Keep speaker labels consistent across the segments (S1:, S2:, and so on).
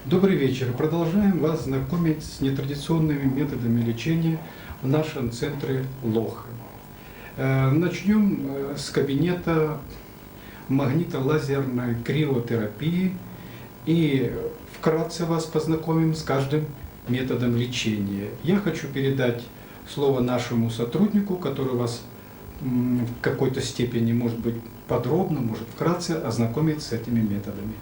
S1: Добрый вечер. Продолжаем вас знакомить с нетрадиционными методами лечения в нашем центре ЛОХ. Начнем с кабинета магнитолазерной криотерапии и вкратце вас познакомим с каждым методом лечения. Я хочу передать слово нашему сотруднику, который вас в какой-то степени, может быть, подробно, может вкратце ознакомить с этими методами.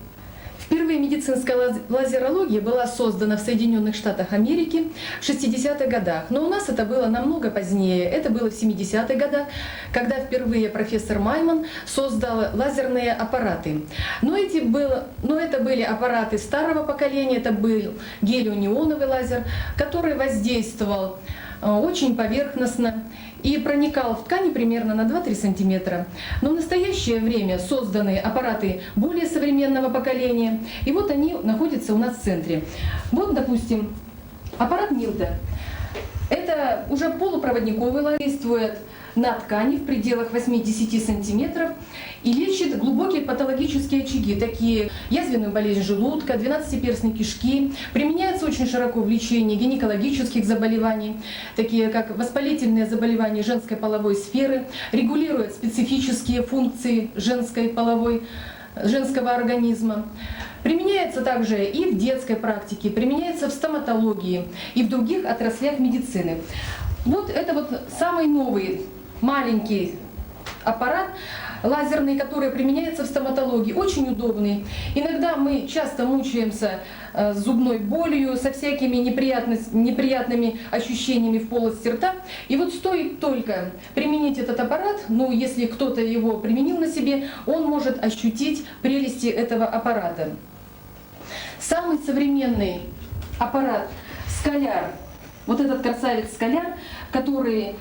S2: Впервые медицинская лазерология была создана в Соединенных Штатах Америки в 60-х годах, но у нас это было намного позднее. Это было в 70-х годах, когда впервые профессор Майман создал лазерные аппараты. Но это были аппараты старого поколения, это был гелионеоновый лазер, который воздействовал очень поверхностно и проникал в ткани примерно на 2-3 сантиметра. Но в настоящее время созданы аппараты более современного поколения, и вот они находятся у нас в центре. Вот, допустим, аппарат Милта. Это уже полупроводниковый лазер, действует на ткани в пределах 8-10 сантиметров и лечит глубокие патологические очаги, такие язвенную болезнь желудка, 12-перстной кишки. Применяется очень широко в лечении гинекологических заболеваний, такие как воспалительные заболевания женской половой сферы, регулирует специфические функции женского организма. Применяется также и в детской практике, применяется в стоматологии и в других отраслях медицины. Вот это вот самый новый маленький аппарат лазерный, который применяется в стоматологии, очень удобный. Иногда мы часто мучаемся с зубной болью, со всякими неприятными ощущениями в полости рта. И вот стоит только применить этот аппарат, ну если кто-то его применил на себе, он может ощутить прелести этого аппарата. Самый современный аппарат «Скаляр», вот этот красавец «Скаляр», который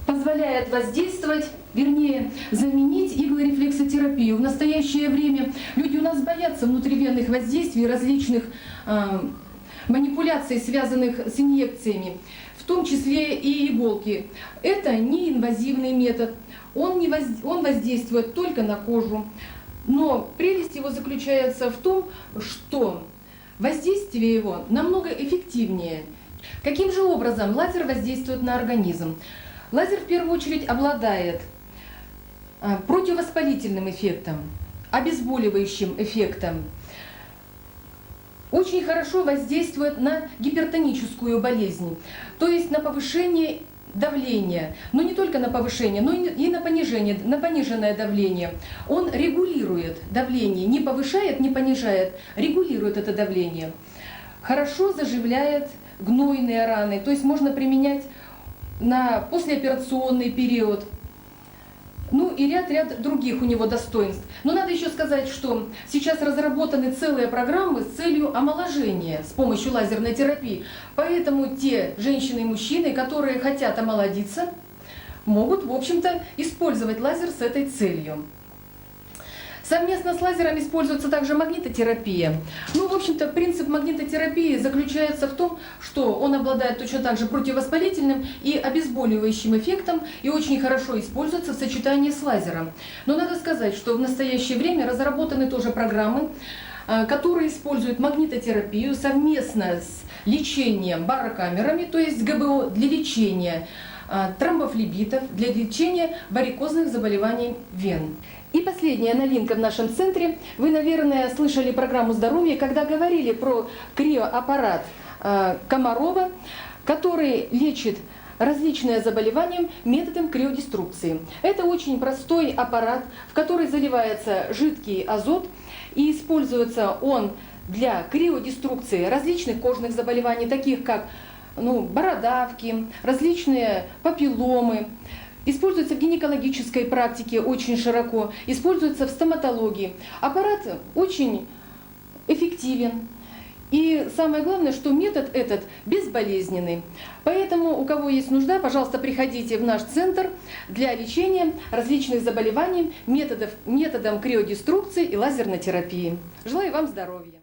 S2: позволяет воздействовать, вернее, заменить иглорефлексотерапию. В настоящее время люди у нас боятся внутривенных воздействий, различных манипуляций, связанных с инъекциями, в том числе и иголки. Это неинвазивный метод, он воздействует только на кожу. Но прелесть его заключается в том, что воздействие его намного эффективнее. Каким же образом лазер воздействует на организм? Лазер в первую очередь обладает противовоспалительным эффектом, обезболивающим эффектом. Очень хорошо воздействует на гипертоническую болезнь, то есть на повышение давления, но не только на повышение, но и на пониженное давление. Он регулирует давление, не повышает, не понижает, регулирует это давление. Хорошо заживляет гнойные раны, то есть можно применять на послеоперационный период. Ну и ряд других у него достоинств. Но надо еще сказать, что сейчас разработаны целые программы с целью омоложения с помощью лазерной терапии. Поэтому те женщины и мужчины, которые хотят омолодиться, могут, в общем-то, использовать лазер с этой целью. Совместно с лазером используется также магнитотерапия. Ну, в общем-то, принцип магнитотерапии заключается в том, что он обладает точно так же противовоспалительным и обезболивающим эффектом и очень хорошо используется в сочетании с лазером. Но надо сказать, что в настоящее время разработаны тоже программы, которые используют магнитотерапию совместно с лечением барокамерами, то есть ГБО, для лечения тромбофлебитов, для лечения варикозных заболеваний вен. И последняя новинка в нашем центре. Вы, наверное, слышали программу здоровья, когда говорили про криоаппарат Комарова, который лечит различные заболевания методом криодеструкции. Это очень простой аппарат, в который заливается жидкий азот, и используется он для криодеструкции различных кожных заболеваний, таких как бородавки, различные папилломы. Используется в гинекологической практике очень широко, используется в стоматологии. Аппарат очень эффективен. И самое главное, что метод этот безболезненный. Поэтому, у кого есть нужда, пожалуйста, приходите в наш центр для лечения различных заболеваний методом криодеструкции и лазерной терапии. Желаю вам здоровья!